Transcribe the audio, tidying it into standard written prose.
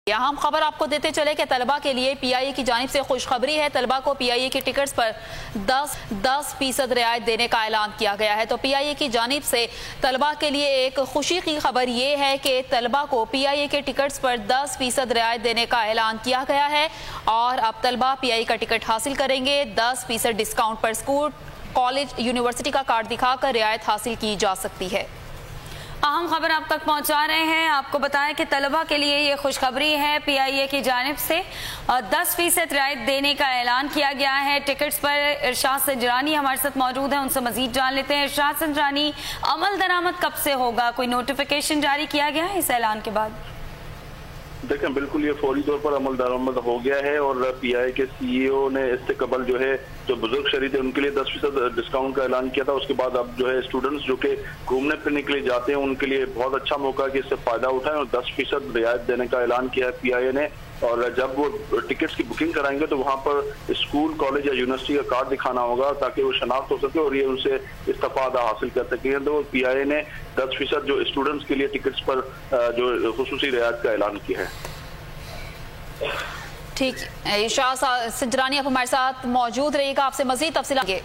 यहाँ हम खबर आपको देते चले कि तलबा के लिए पीआईए की जानिब से खुशखबरी है। तलबा को पीआईए की टिकट्स पर 10% रियायत देने का ऐलान किया गया है। तो पीआईए की जानिब से तलबा के लिए एक खुशी की खबर ये है कि तलबा को पीआईए के टिकट्स पर 10% रियायत देने का ऐलान किया गया है और अब तलबा पीआईए का टिकट हासिल करेंगे। 10% डिस्काउंट पर स्कूल, कॉलेज, यूनिवर्सिटी का कार्ड दिखाकर रियायत हासिल की जा सकती है। अहम खबर आप तक पहुंचा रहे हैं। आपको बताएं कि तलबा के लिए ये खुशखबरी है, पीआईए की जानिब से 10% रियायत देने का ऐलान किया गया है टिकट्स पर। इरशाद संजरानी हमारे साथ मौजूद हैं, उनसे मजीद जान लेते हैं। इरशाद संजरानी, अमल दरामद कब से होगा? कोई नोटिफिकेशन जारी किया गया है इस ऐलान के बाद? देखें, बिल्कुल ये फौरी तौर पर अमल दरामद हो गया है और पीआईए के सीईओ ने इससे कबल जो है जो बुजुर्ग शहरी थे उनके लिए 10% डिस्काउंट का ऐलान किया था। उसके बाद अब जो है स्टूडेंट्स जो कि घूमने फिरने के लिए जाते हैं उनके लिए बहुत अच्छा मौका है कि इससे फायदा उठाएं और 10% रियायत देने का ऐलान किया है पीआईए ने। और जब वो टिकट्स की बुकिंग कराएंगे तो वहाँ पर स्कूल, कॉलेज या यूनिवर्सिटी का कार्ड दिखाना होगा ताकि वो शनाख्त हो सके और ये उनसे इस्तेफादा हासिल कर सकें। तो पीआईए ने 10% जो स्टूडेंट्स के लिए टिकट्स पर जो खुसूसी रियायत का ऐलान किया है। ठीक, इरशाद संजरानी आप हमारे साथ मौजूद रहिएगा, आपसे मजीद तफसील आगे।